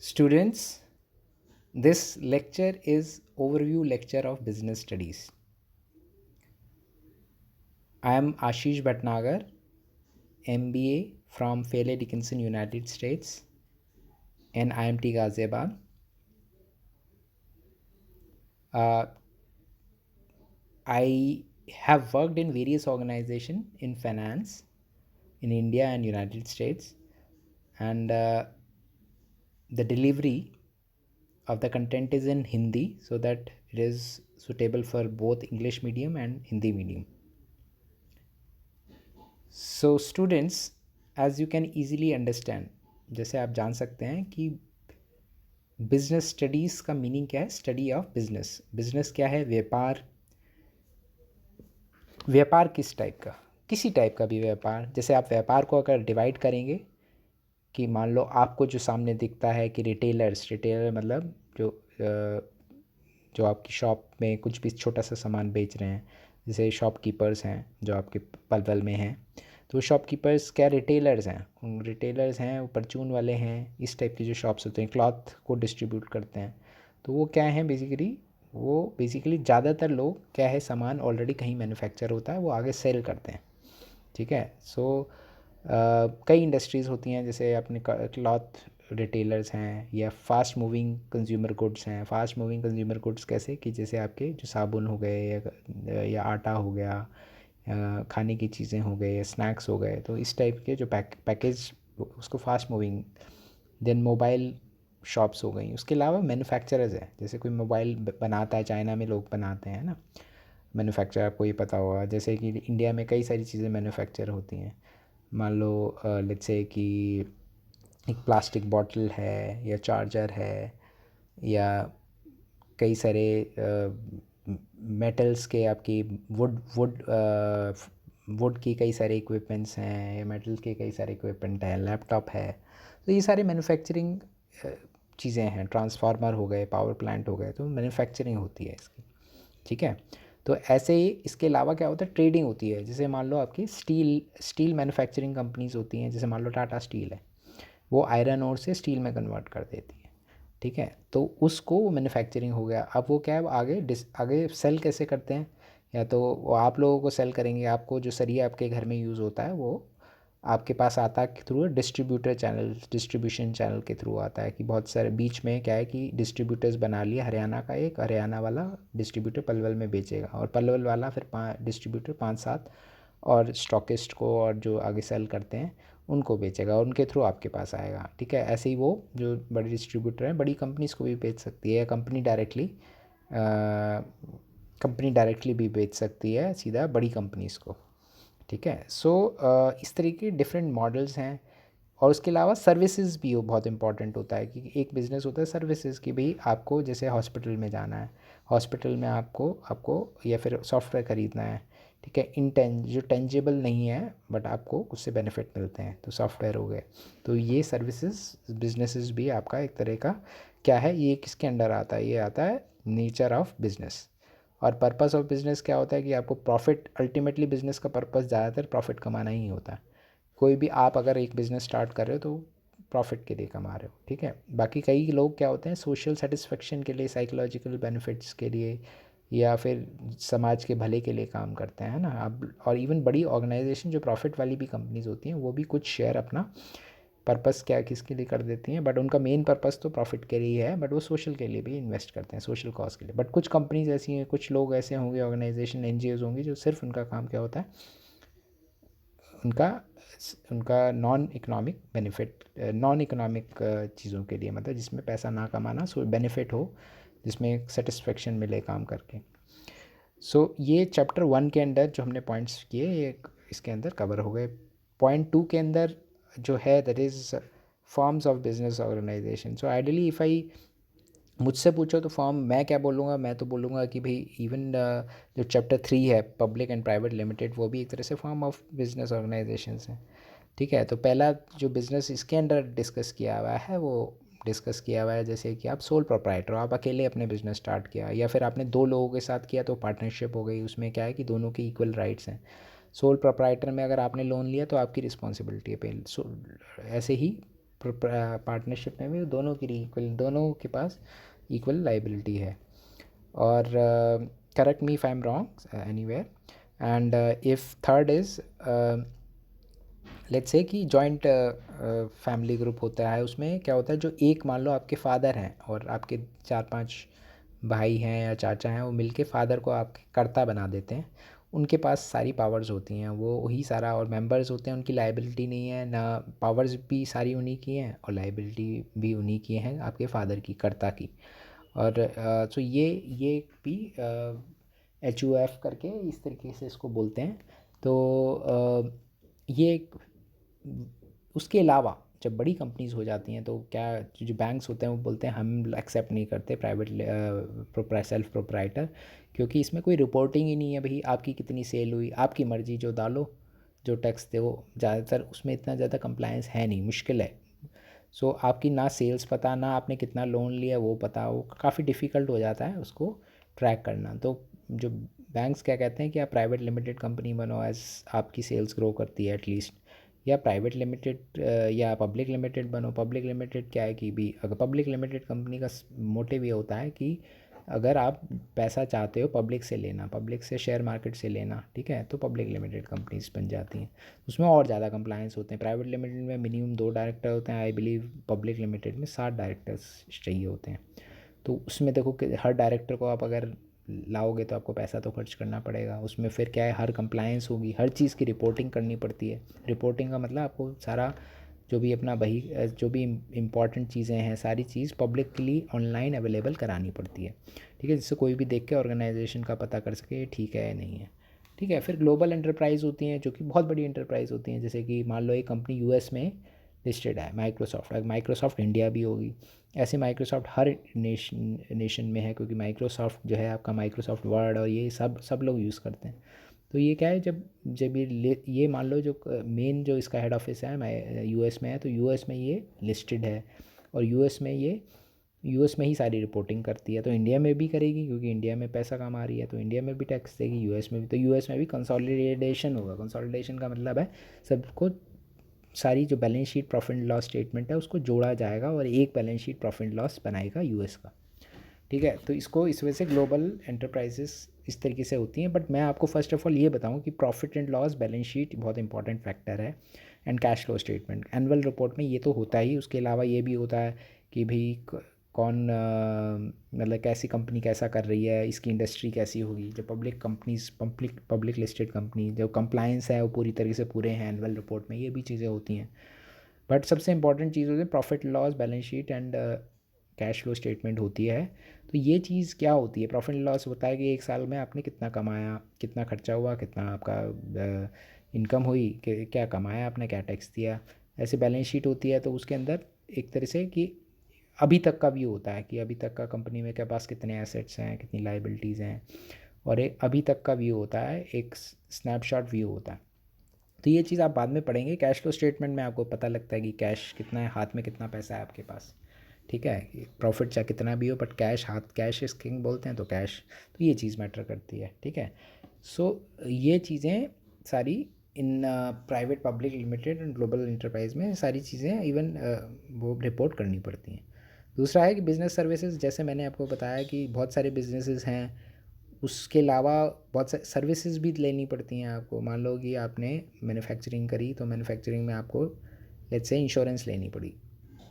Students, this lecture is overview lecture of business studies. I am Ashish Bhatnagar, MBA from Fairleigh Dickinson, United States, and IMT Ghaziabad. Uh, I have worked in various organizations in finance in India and United States, and the delivery of the content is in Hindi so that it is suitable for both English medium and Hindi medium. So students, as you can easily understand, जैसे आप जान सकते हैं कि business studies का meaning क्या है। Study of business. Business क्या है? व्यापार। व्यापार किस टाइप का? किसी टाइप का भी व्यापार। जैसे आप व्यापार को अगर डिवाइड करेंगे कि मान लो आपको जो सामने दिखता है कि रिटेलर मतलब जो आपकी शॉप में कुछ भी छोटा सा सामान बेच रहे हैं, जैसे शॉपकीपर्स हैं जो आपके पलवल में हैं, तो शॉपकीपर्स क्या रिटेलर्स हैं? उन रिटेलर्स हैं, वो परचून वाले हैं, इस टाइप की जो शॉप्स होते हैं क्लॉथ को डिस्ट्रीब्यूट करते हैं। तो वो क्या हैं बेसिकली? वो बेसिकली ज़्यादातर लोग क्या है, सामान ऑलरेडी कहीं मैन्युफैक्चर होता है, वो आगे सेल करते हैं। ठीक है। सो कई इंडस्ट्रीज़ होती हैं, जैसे अपने क्लॉथ रिटेलर्स हैं या फास्ट मूविंग कंज्यूमर गुड्स हैं। फास्ट मूविंग कंज्यूमर गुड्स कैसे कि जैसे आपके जो साबुन हो गए या आटा हो गया, खाने की चीज़ें हो गए या स्नैक्स हो गए, तो इस टाइप के जो पैकेज, उसको fast moving. Then mobile shops हो गई। उसके अलावा मैन्युफैक्चरर्स हैं, जैसे कोई मोबाइल बनाता है, चाइना में लोग बनाते हैं ना मैन्युफैक्चर, आपको ये पता होगा। जैसे कि इंडिया में कई सारी चीज़ें मैन्युफैक्चर होती हैं। मान लो लेट्स से कि एक प्लास्टिक बॉटल है या चार्जर है, या कई सारे मेटल्स के आपकी वुड वुड वुड की कई सारे इक्विपमेंट्स हैं, या मेटल के कई सारे इक्विपमेंट हैं, लैपटॉप है। तो ये सारे मैन्युफैक्चरिंग चीज़ें हैं। ट्रांसफार्मर हो गए, पावर प्लांट हो गए, तो मैन्युफैक्चरिंग होती है इसकी। ठीक है। तो ऐसे ही इसके अलावा क्या होता है, ट्रेडिंग होती है। जैसे मान लो आपकी स्टील मैन्युफैक्चरिंग कंपनीज होती हैं, जैसे मान लो टाटा स्टील है, वो आयरन ओर से स्टील में कन्वर्ट कर देती है। ठीक है। तो उसको मैन्युफैक्चरिंग हो गया। अब वो क्या है, आगे आगे सेल कैसे करते हैं? या तो वो आप लोगों को सेल करेंगे, आपको जो सरिया आपके घर में यूज़ होता है वो आपके पास आता है through distributor channel, distribution channel के थ्रू आता है। कि बहुत सारे बीच में क्या है कि डिस्ट्रीब्यूटर्स बना लिया, हरियाणा का एक, हरियाणा वाला डिस्ट्रीब्यूटर पलवल में बेचेगा, और पलवल वाला फिर डिस्ट्रीब्यूटर 5-7 और स्टॉकिस्ट को और जो आगे सेल करते हैं उनको बेचेगा, और उनके थ्रू आपके पास आएगा। ठीक है। ऐसे ही वो जो बड़े डिस्ट्रीब्यूटर हैं, बड़ी कंपनीज़ को भी बेच सकती है, या कंपनी डायरेक्टली भी बेच सकती है सीधा बड़ी कंपनीज़ को। ठीक है। सो इस तरीके के डिफरेंट मॉडल्स हैं। और उसके अलावा सर्विसेज भी वो बहुत इंपॉर्टेंट होता है, कि एक बिज़नेस होता है सर्विसेज की। भाई आपको जैसे हॉस्पिटल में जाना है, हॉस्पिटल में आपको आपको या फिर सॉफ्टवेयर ख़रीदना है। ठीक है। जो टेंजिबल नहीं है बट आपको उससे बेनिफिट मिलते हैं, तो सॉफ्टवेयर हो गए। तो ये सर्विसेज बिजनेसेस भी आपका एक तरह का क्या है, ये किसके अंडर आता है? ये आता है नेचर ऑफ बिजनेस। और पर्पस ऑफ बिज़नेस क्या होता है कि आपको प्रॉफिट, अल्टीमेटली बिज़नेस का पर्पस ज़्यादातर प्रॉफिट कमाना ही होता है। कोई भी आप अगर एक बिज़नेस स्टार्ट कर रहे हो तो प्रॉफिट के लिए कमा रहे हो। ठीक है। बाकी कई लोग क्या होते हैं, सोशल सेटिस्फेक्शन के लिए, साइकोलॉजिकल बेनिफिट्स के लिए, या फिर समाज के भले के लिए काम करते हैं ना। अब और इवन बड़ी ऑर्गेनाइजेशन जो प्रॉफिट वाली भी कंपनीज होती हैं, वो भी कुछ शेयर अपना पर्पस क्या किसके लिए कर देती हैं, बट उनका मेन पर्पस तो प्रॉफिट के लिए है, बट वो सोशल के लिए भी इन्वेस्ट करते हैं, सोशल कॉज के लिए। बट कुछ कंपनीज ऐसी हैं, कुछ लोग ऐसे होंगे, ऑर्गेनाइजेशन एनजीओज होंगी, जो सिर्फ उनका काम क्या होता है, उनका उनका non economic benefit, non economic चीज़ों के लिए, मतलब जिसमें पैसा ना कमाना, सो बेनिफिट हो, जिसमें सेटिस्फेक्शन मिले काम करके। सो ये चैप्टर 1 के अंदर जो हमने पॉइंट्स किए, ये इसके अंदर कवर हो गए। पॉइंट 2 के अंदर जो है, that is forms of business organisation. So ideally if I मुझसे पूछो तो फॉर्म मैं क्या बोलूँगा, मैं तो बोलूँगा कि भाई इवन जो चैप्टर 3 है, पब्लिक एंड प्राइवेट लिमिटेड, वो भी एक तरह से फॉर्म ऑफ बिजनेस ऑर्गेनाइजेशंस हैं। ठीक है। तो पहला जो बिज़नेस इसके अंदर डिस्कस किया हुआ है, वो डिस्कस किया हुआ है जैसे कि आप सोल प्रोप्राइटर हो, आप अकेले अपने बिज़नेस स्टार्ट किया, या फिर आपने दो लोगों के साथ किया तो पार्टनरशिप हो गई। उसमें क्या है कि दोनों के इक्वल राइट्स हैं। सोल प्रोप्राइटर में अगर आपने लोन लिया तो आपकी रिस्पॉन्सिबिलिटी है पे। ऐसे ही पार्टनरशिप में भी दोनों की इक्वल, दोनों के पास इक्वल लाइबिलिटी है। और correct me if I am wrong anywhere. And if third is, let's say कि जॉइंट फैमिली ग्रुप होता है, उसमें क्या होता है, जो एक मान लो आपके फादर हैं और आपके 4-5 भाई हैं या चाचा हैं, वो मिलके फादर को आपके कर्ता बना देते हैं। उनके पास सारी पावर्स होती हैं, वो वही सारा, और मेंबर्स होते हैं, उनकी लाइबिलिटी नहीं है ना, पावर्स भी सारी उन्हीं की हैं और लाइबिलिटी भी उन्हीं की हैं, आपके फादर की, कर्ता की। और तो ये भी एच यू एफ करके इस तरीके से इसको बोलते हैं। तो ये उसके अलावा जब बड़ी कंपनीज हो जाती हैं तो क्या, जो बैंक्स होते हैं वो बोलते हैं हम एक्सेप्ट नहीं करते प्राइवेट सेल्फ प्रोप्राइटर, क्योंकि इसमें कोई रिपोर्टिंग ही नहीं है भाई, आपकी कितनी सेल हुई, आपकी मर्ज़ी, जो डालो, जो टैक्स दो, ज़्यादातर उसमें इतना ज़्यादा कंप्लायंस है नहीं, मुश्किल है। सो आपकी ना सेल्स पता, ना आपने कितना लोन लिया वो पता, वो काफ़ी डिफ़िकल्ट हो जाता है उसको ट्रैक करना। तो जो बैंक्स क्या कहते हैं कि आप प्राइवेट लिमिटेड कंपनी बनो, एज आपकी सेल्स ग्रो करती है एटलीस्ट, या प्राइवेट लिमिटेड या पब्लिक लिमिटेड बनो। पब्लिक लिमिटेड क्या है कि भी, अगर पब्लिक लिमिटेड कंपनी का मोटिव ये होता है कि अगर आप पैसा चाहते हो पब्लिक से लेना, पब्लिक से शेयर मार्केट से लेना, ठीक है, तो पब्लिक लिमिटेड कंपनीज बन जाती हैं। उसमें और ज़्यादा कंप्लायंस होते हैं। प्राइवेट लिमिटेड में मिनिमम 2 डायरेक्टर होते हैं, आई बिलीव पब्लिक लिमिटेड में 7 डायरेक्टर्स चाहिए होते हैं। तो उसमें देखो कि हर डायरेक्टर को आप अगर लाओगे तो आपको पैसा तो खर्च करना पड़ेगा। उसमें फिर क्या है, हर कंप्लायंस होगी, हर चीज़ की रिपोर्टिंग करनी पड़ती है। रिपोर्टिंग का मतलब आपको सारा जो भी अपना वही जो भी इम्पॉर्टेंट चीज़ें हैं, सारी चीज़ पब्लिकली ऑनलाइन अवेलेबल करानी पड़ती है, ठीक है, जिससे कोई भी देख के ऑर्गेनाइजेशन का पता कर सके ठीक है या नहीं है। ठीक है, फिर ग्लोबल एंटरप्राइज़ होती हैं जो कि बहुत बड़ी एंटरप्राइज़ होती हैं, जैसे कि मान लो एक कंपनी यूएस में लिस्टेड है, माइक्रोसॉफ्ट, अगर माइक्रोसॉफ्ट इंडिया भी होगी, ऐसे माइक्रोसॉफ्ट हर नेशन में है, क्योंकि माइक्रोसॉफ्ट जो है आपका, माइक्रोसॉफ्ट वर्ड और ये सब लोग यूज़ करते हैं। तो ये क्या है, जब जब ये मान लो जो मेन जो इसका हेड ऑफिस है मैं यूएस में है, तो यूएस में ये लिस्टेड है और यूएस में ही सारी रिपोर्टिंग करती है। तो इंडिया में भी करेगी, क्योंकि इंडिया में पैसा कमा रही है तो इंडिया में भी टैक्स देगी, यूएस में भी। तो यूएस में भी कंसोलिडेशन होगा। कंसोलिडेशन का मतलब है सबको, सारी जो balance sheet profit and loss statement है उसको जोड़ा जाएगा और एक balance sheet profit and loss बनाएगा यूएस का। ठीक है, तो इसको इस वजह से ग्लोबल एंटरप्राइजेस इस तरीके से होती हैं। बट मैं आपको फर्स्ट ऑफ ऑल ये बताऊं कि profit and loss balance sheet बहुत इंपॉर्टेंट फैक्टर है, and cash flow statement annual report में ये तो होता ही। उसके अलावा ये भी होता है कि भाई कौन मतलब कैसी कंपनी कैसा कर रही है, इसकी इंडस्ट्री कैसी होगी। जो public companies, public listed company, जो कंप्लायंस है वो पूरी तरीके से पूरे हैं एनुअल रिपोर्ट में, ये भी चीज़ें होती हैं। बट सबसे इंपॉर्टेंट चीज़ होती है profit loss balance sheet and cash flow statement होती है। तो ये चीज़ क्या होती है, प्रॉफिट लॉस होता है कि एक साल में आपने कितना कमाया, कितना खर्चा हुआ, कितना आपका इनकम हुई, क्या कमाया आपने, क्या टैक्स दिया। ऐसे बैलेंस शीट होती है, तो उसके अंदर एक तरह से कि अभी तक का व्यू होता है कि अभी तक का कंपनी में के पास कितने एसेट्स हैं, कितनी लाइबिलिटीज़ हैं, और एक अभी तक का व्यू होता है, एक स्नैपशॉट व्यू होता है। तो ये चीज़ आप बाद में पढ़ेंगे। कैश फ्लो स्टेटमेंट में आपको पता लगता है कि कैश कितना है, हाथ में कितना पैसा है आपके पास। ठीक है, प्रॉफिट चाहे कितना भी हो, बट कैश, हाथ कैश इज किंग बोलते हैं, तो कैश, तो ये चीज़ मैटर करती है। ठीक है, सो ये चीज़ें सारी in private, public limited and global enterprise में सारी चीज़ें इवन वो रिपोर्ट करनी पड़ती हैं। दूसरा है कि बिज़नेस सर्विसेज, जैसे मैंने आपको बताया कि बहुत सारे बिजनेसेस हैं, उसके अलावा बहुत सारी सर्विसेज भी लेनी पड़ती हैं आपको। मान लो कि आपने मैन्युफैक्चरिंग करी, तो मैन्युफैक्चरिंग में आपको लेट्स से इंश्योरेंस लेनी पड़ी।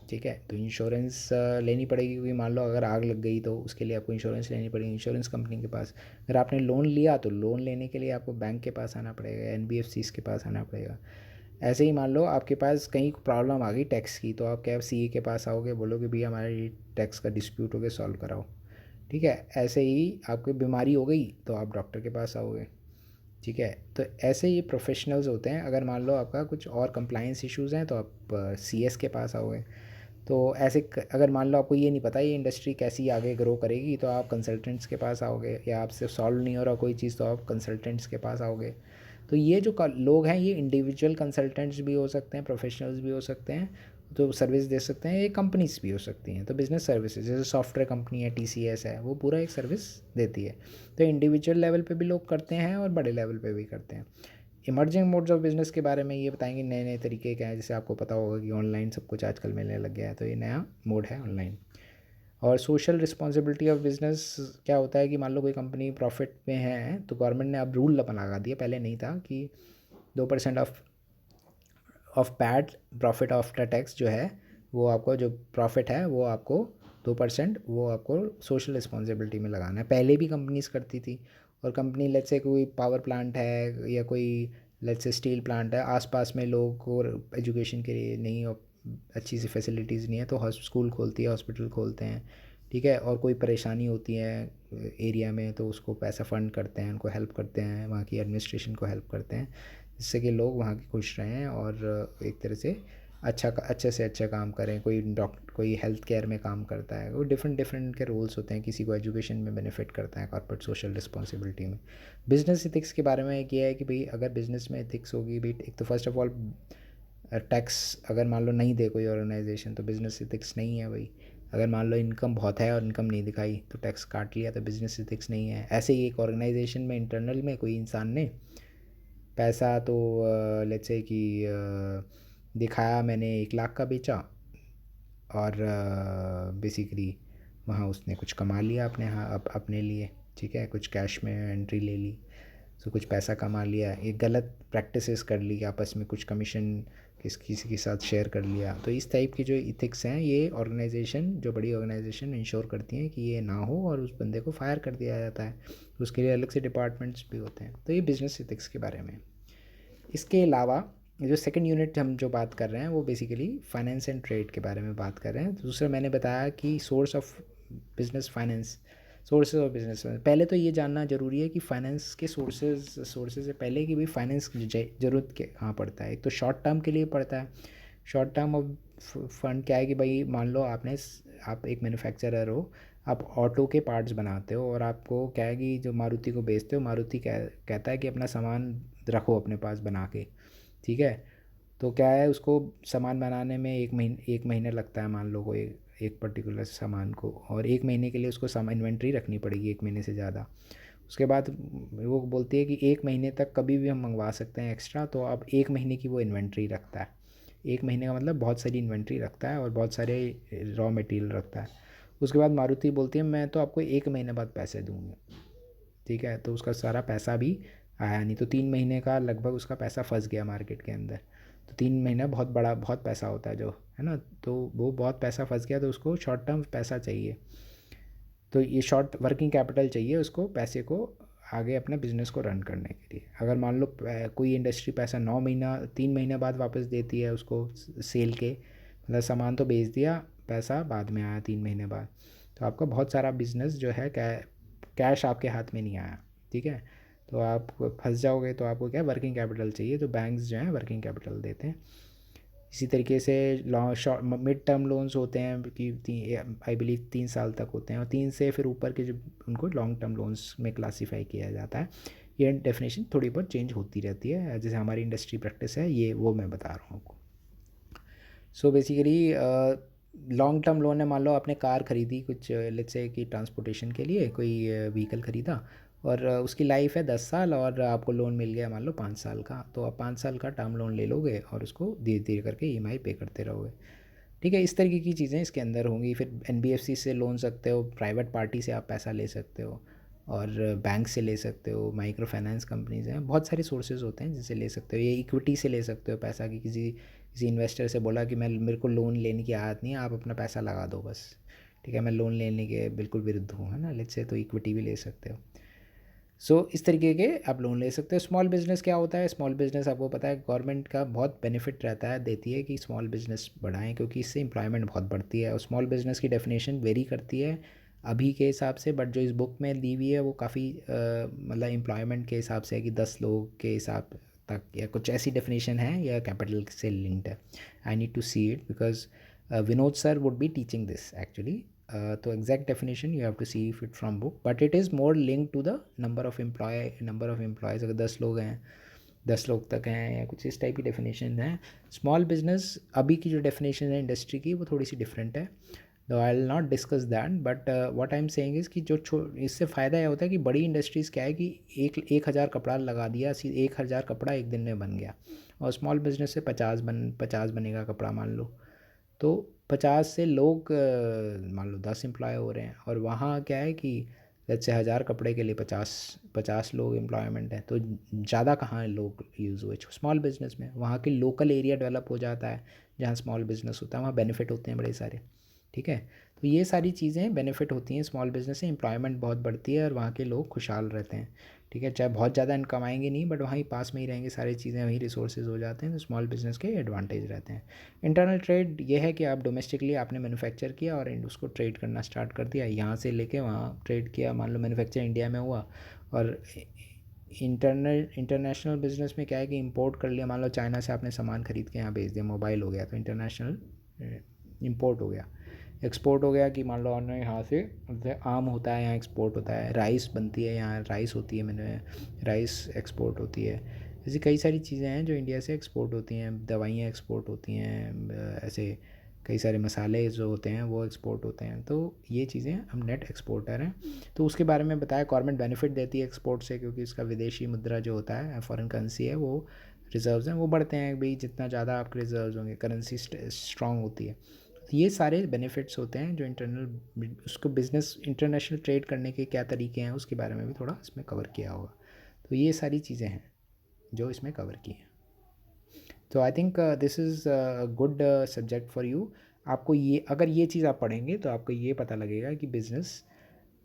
ठीक है, तो इंश्योरेंस लेनी पड़ेगी, क्योंकि मान लो अगर आग लग गई तो उसके लिए आपको इंश्योरेंस लेनी पड़ेगी इंश्योरेंस कंपनी के पास। अगर आपने लोन लिया तो लोन लेने के लिए आपको बैंक के पास आना पड़ेगा, एनबीएफसीज के पास आना पड़ेगा। ऐसे ही मान लो आपके पास कहीं प्रॉब्लम आ गई टैक्स की, तो आप क्या सीए के पास आओगे, बोलोगे भैया हमारे टैक्स का डिस्प्यूट हो गया, सॉल्व कराओ। ठीक है, ऐसे ही आपको बीमारी हो गई तो आप डॉक्टर के पास आओगे। ठीक है, तो ऐसे ये प्रोफेशनल्स होते हैं। अगर मान लो आपका कुछ और कंप्लाइंस इश्यूज़ हैं तो आप सीएस के पास आओगे। तो ऐसे अगर मान लो आपको ये नहीं पता ये इंडस्ट्री कैसी आगे ग्रो करेगी, तो आप कंसल्टेंट्स के पास आओगे, या आपसे सॉल्व नहीं हो रहा कोई चीज़ तो आप कंसल्टेंट्स के पास आओगे। तो ये जो लोग हैं, ये इंडिविजुअल कंसल्टेंट्स भी हो सकते हैं, प्रोफेशनल्स भी हो सकते हैं, तो सर्विस दे सकते हैं, ये कंपनीज भी हो सकती हैं। तो बिज़नेस सर्विसेज, जैसे सॉफ्टवेयर कंपनी है, टीसीएस है, वो पूरा एक सर्विस देती है। तो इंडिविजुअल लेवल पे भी लोग करते हैं और बड़े लेवल पे भी करते हैं। इमर्जिंग मोड्स ऑफ बिज़नेस के बारे में ये बताएंगे, नए नए तरीके क्या हैं। जैसे आपको पता होगा कि ऑनलाइन सब कुछ आजकल मिलने लग गया है, तो ये नया मोड है ऑनलाइन। और सोशल रिस्पॉन्सिबिलिटी ऑफ बिज़नेस क्या होता है कि मान लो कोई कंपनी प्रॉफिट में है तो गवर्नमेंट ने अब रूल लगा दिया, पहले नहीं था, कि 2% of PAT profit after tax जो है वो आपको, जो प्रॉफिट है वो आपको 2% वो आपको सोशल रिस्पॉन्सिबिलिटी में लगाना है। पहले भी कंपनीज करती थी। और कंपनी लेट्स से कोई पावर प्लांट है या कोई लेट्स से स्टील प्लांट है, आसपास में लोग को एजुकेशन के लिए नहीं, अच्छी सी फैसिलिटीज़ नहीं है, तो स्कूल खोलती है, हॉस्पिटल खोलते हैं, ठीक है। और कोई परेशानी होती है एरिया में तो उसको पैसा फंड करते हैं, उनको हेल्प करते हैं, वहाँ की एडमिनिस्ट्रेशन को हेल्प करते हैं, जिससे कि लोग वहाँ के खुश रहें और एक तरह से अच्छे से अच्छा काम करें। कोई हेल्थ केयर में काम करता है, वो डिफरेंट डिफरेंट के रोल्स होते हैं। किसी को एजुकेशन में बेनिफिट करता है कॉर्पोरेट सोशल रिस्पॉन्सिबिलिटी में। बिजनेस इथिक्स के बारे में एक ये है कि भाई अगर बिजनेस में इथिक्स होगी भाई, एक तो फर्स्ट ऑफ ऑल टैक्स अगर मान लो नहीं दे कोई ऑर्गेनाइजेशन तो बिजनेस इथिक्स नहीं है भाई। अगर मान लो इनकम बहुत है और इनकम नहीं दिखाई तो टैक्स काट लिया तो बिजनेस इथिक्स नहीं है। ऐसे ही एक ऑर्गेनाइजेशन में इंटरनल में कोई इंसान ने पैसा तो लेट्स से कि दिखाया मैंने 1 लाख का बेचा और बेसिकली वहाँ उसने कुछ कमा लिया अपने, हाँ अपने लिए, ठीक है, कुछ कैश में एंट्री ले ली, सो कुछ पैसा कमा लिया। एक गलत प्रैक्टिसेस कर ली आपस में, कुछ कमीशन किसी के साथ शेयर कर लिया। तो इस टाइप की जो इथिक्स हैं ये ऑर्गेनाइजेशन, जो बड़ी ऑर्गेनाइजेशन इंश्योर करती हैं कि ये ना हो और उस बंदे को फायर कर दिया जाता है। उसके लिए अलग से डिपार्टमेंट्स भी होते हैं। तो ये बिजनेस इथिक्स के बारे में। इसके अलावा जो सेकंड यूनिट हम जो बात कर रहे हैं वो बेसिकली फाइनेंस एंड ट्रेड के बारे में बात कर रहे हैं। दूसरा मैंने बताया कि source of business finance, sources of business. पहले तो ये जानना ज़रूरी है कि फाइनेंस के सोर्सेज से पहले कि भाई फाइनेंस ज़रूरत के कहाँ पड़ता है। एक तो शॉर्ट टर्म के लिए पड़ता है। शॉर्ट टर्म ऑफ फंड क्या है कि भाई मान लो आप एक मैन्युफैक्चरर हो, आप ऑटो के पार्ट्स बनाते हो और आपको क्या है कि जो मारुति को बेचते हो, मारुति कहता है कि अपना सामान रखो अपने पास बना के, ठीक है। तो क्या है, उसको सामान बनाने में 1 महीने लगता है मान लो कोई एक पर्टिकुलर सामान को, और 1 महीने के लिए उसको सामान इन्वेंट्री रखनी पड़ेगी 1 महीने से ज़्यादा। उसके बाद वो बोलती है कि 1 महीने तक कभी भी हम मंगवा सकते हैं एक्स्ट्रा, तो अब 1 महीने की वो इन्वेंट्री रखता है। 1 महीने का मतलब बहुत सारी इन्वेंट्री रखता है और बहुत सारे रॉ मटेरियल रखता है। उसके बाद मारुति बोलती है मैं तो आपको 1 महीने बाद पैसे दूँगी, ठीक है। तो उसका सारा पैसा भी आया नहीं, तो 3 महीने का लगभग उसका पैसा फंस गया मार्केट के अंदर। तो 3 महीना बहुत बड़ा, बहुत पैसा होता है जो है ना, तो वो बहुत पैसा फंस गया, तो उसको शॉर्ट टर्म पैसा चाहिए। तो ये शॉर्ट वर्किंग कैपिटल चाहिए उसको, पैसे को आगे अपने बिजनेस को रन करने के लिए। अगर मान लो कोई इंडस्ट्री पैसा 9 महीना 3 महीने बाद वापस देती है उसको, सेल के मतलब सामान तो बेच दिया, पैसा बाद में आया 3 महीने बाद, तो आपका बहुत सारा बिजनेस जो है कैश आपके हाथ में नहीं आया, ठीक है। तो आप फंस जाओगे। तो आपको क्या वर्किंग कैपिटल चाहिए, तो बैंक्स जो हैं वर्किंग कैपिटल देते हैं। इसी तरीके से long short mid term loans होते हैं कि आई बिलीव 3 साल तक होते हैं, और 3 से फिर ऊपर के जो उनको लॉन्ग टर्म लोन्स में क्लासीफाई किया जाता है। ये डेफिनेशन थोड़ी बहुत चेंज होती रहती है, जैसे हमारी इंडस्ट्री प्रैक्टिस है ये, वो मैं बता रहा हूँ आपको। So basically long term loan है, मान लो आपने कार खरीदी कुछ लेट्स से कि ट्रांसपोर्टेशन के लिए कोई व्हीकल ख़रीदा, और उसकी लाइफ है 10 साल और आपको लोन मिल गया मान लो 5 साल का, तो आप 5 साल का टर्म लोन ले लोगे और उसको धीरे धीरे करके ईएमआई पे करते रहोगे, ठीक है। इस तरीके की चीज़ें इसके अंदर होंगी। फिर एनबीएफसी से लोन सकते हो, प्राइवेट पार्टी से आप पैसा ले सकते हो, और बैंक से ले सकते हो, माइक्रो फाइनेंस कंपनीज हैं, बहुत सारे सोर्सेज होते हैं जिससे ले सकते हो। ये इक्विटी से ले सकते हो पैसा, कि किसी किसी इन्वेस्टर से बोला कि मैं मेरे को लोन लेने की आदत नहीं है, आप अपना पैसा लगा दो बस, ठीक है, मैं लोन लेने के बिल्कुल विरुद्ध हूँ, है ना, लेट्स से, तो इक्विटी भी ले सकते हो। सो इस तरीके के आप लोन ले सकते हो। स्मॉल बिज़नेस क्या होता है, स्मॉल बिज़नेस आपको पता है गवर्नमेंट का बहुत बेनिफिट रहता है, देती है कि स्मॉल बिज़नेस बढ़ाएं, क्योंकि इससे एम्प्लॉयमेंट बहुत बढ़ती है। और स्मॉल बिज़नेस की डेफिनेशन वेरी करती है अभी के हिसाब से, बट जो इस बुक में दी हुई है वो काफ़ी मतलब एम्प्लॉयमेंट के हिसाब से है कि 10 लोग के हिसाब तक या कुछ ऐसी डेफिनेशन है, या कैपिटल से लिंक्ड है। I need to see it because Vinod sir would be teaching this actually. तो exact definition you have to see if it from book, but it is more link to the number of employees. अगर 10 लोग हैं, 10 लोग तक हैं, या कुछ इस टाइप की डेफिनेशन है। स्मॉल बिजनेस अभी की जो डेफिनेशन है इंडस्ट्री की वो थोड़ी सी डिफरेंट है। दो I will not discuss that, but what I am saying is कि जो इससे फ़ायदा यह होता है कि बड़ी इंडस्ट्रीज़ क्या है कि 1,000 कपड़ा लगा दिया, 1,000 कपड़ा एक दिन में बन गया। और स्मॉल बिजनेस से 50 बनेगा कपड़ा मान लो, तो 50 से लोग मान लो 10 एम्प्लॉय हो रहे हैं। और वहाँ क्या है कि जैसे 1,000 कपड़े के लिए 50 लोग एम्प्लॉयमेंट है, तो ज़्यादा कहाँ लोग यूज़ हुए स्मॉल बिजनेस में। वहाँ के लोकल एरिया डेवलप हो जाता है जहाँ स्मॉल बिजनेस होता है, वहाँ बेनिफिट होते हैं बड़े सारे। ठीक है, तो ये सारी चीज़ें बेनिफिट होती हैं स्मॉल बिजनेस से, एम्प्लॉयमेंट बहुत बढ़ती है और वहाँ के लोग खुशहाल रहते हैं। ठीक है, चाहे बहुत ज़्यादा कमाएंगे नहीं, बट वहीं पास में ही रहेंगे, सारी चीज़ें वहीं रिसोर्सेज हो जाते हैं, तो स्मॉल बिजनेस के एडवांटेज रहते हैं। इंटरनल ट्रेड ये है कि आप डोमेस्टिकली आपने मैन्युफैक्चर किया और उसको ट्रेड करना स्टार्ट कर दिया, यहाँ से लेके वहाँ ट्रेड किया। मान लो मैन्युफैक्चर इंडिया में हुआ और इंटरनेशनल बिजनेस में क्या है कि इंपोर्ट कर लिया, मान लो चाइना से आपने सामान खरीद के यहाँ भेज दिया, मोबाइल हो गया, तो इंटरनेशनल इंपोर्ट हो गया। एक्सपोर्ट हो गया कि मान लो हमने यहाँ से जैसे आम होता है यहाँ एक्सपोर्ट होता है, राइस बनती है यहाँ, राइस होती है, मैंने राइस एक्सपोर्ट होती है। ऐसी कई सारी चीज़ें हैं जो इंडिया से एक्सपोर्ट होती हैं, दवाइयाँ एक्सपोर्ट होती हैं, ऐसे कई सारे मसाले जो होते हैं वो एक्सपोर्ट होते हैं। तो ये चीज़ें हम नेट एक्सपोर्टर हैं। तो उसके बारे में बताया, गवर्नमेंट बेनिफिट देती है एक्सपोर्ट से, क्योंकि उसका विदेशी मुद्रा जो होता है, फॉरेन करेंसी है, वो रिजर्व्स हैं वो बढ़ते हैं भाई, जितना ज़्यादा आपके रिजर्व्स होंगे, करेंसी स्ट्रांग होती है। ये सारे बेनिफिट्स होते हैं जो इंटरनल उसको बिज़नेस इंटरनेशनल ट्रेड करने के क्या तरीके हैं उसके बारे में भी थोड़ा इसमें कवर किया होगा। तो ये सारी चीज़ें हैं जो इसमें कवर की हैं। तो I think this is good subject for you. आपको ये, अगर ये चीज़ आप पढ़ेंगे तो आपको ये पता लगेगा कि बिज़नेस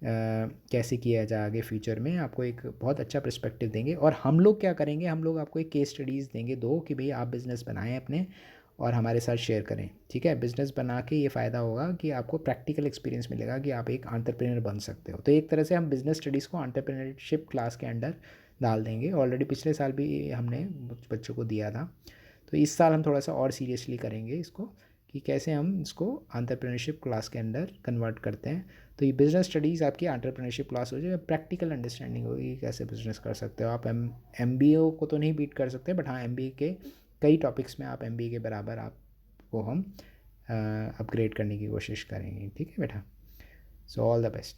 कैसे किया जाए आगे फ्यूचर में, आपको एक बहुत अच्छा पर्सपेक्टिव देंगे। और हम लोग क्या करेंगे, हम लोग आपको एक केस स्टडीज़ देंगे दो, कि भाई आप बिज़नेस बनाएं अपने और हमारे साथ शेयर करें। ठीक है, बिज़नेस बना के ये फ़ायदा होगा कि आपको प्रैक्टिकल एक्सपीरियंस मिलेगा कि आप एक एंटरप्रेन्योर बन सकते हो। तो एक तरह से हम बिज़नेस स्टडीज़ को एंटरप्रेन्योरशिप क्लास के अंडर डाल देंगे। ऑलरेडी पिछले साल भी हमने बच्चों को दिया था, तो इस साल हम थोड़ा सा और सीरियसली करेंगे इसको, कि कैसे हम इसको एंटरप्रेन्योरशिप क्लास के अंदर कन्वर्ट करते हैं। तो ये बिज़नेस स्टडीज़ आपकी एंटरप्रेन्योरशिप क्लास हो जाए, प्रैक्टिकल अंडरस्टैंडिंग होगी कैसे बिज़नेस कर सकते हो आप। MBA को तो नहीं बीट कर सकते, बट हाँ MBA के कई टॉपिक्स में आप MBA के बराबर आपको हम अपग्रेड करने की कोशिश करेंगे। ठीक है बेटा, सो ऑल द बेस्ट।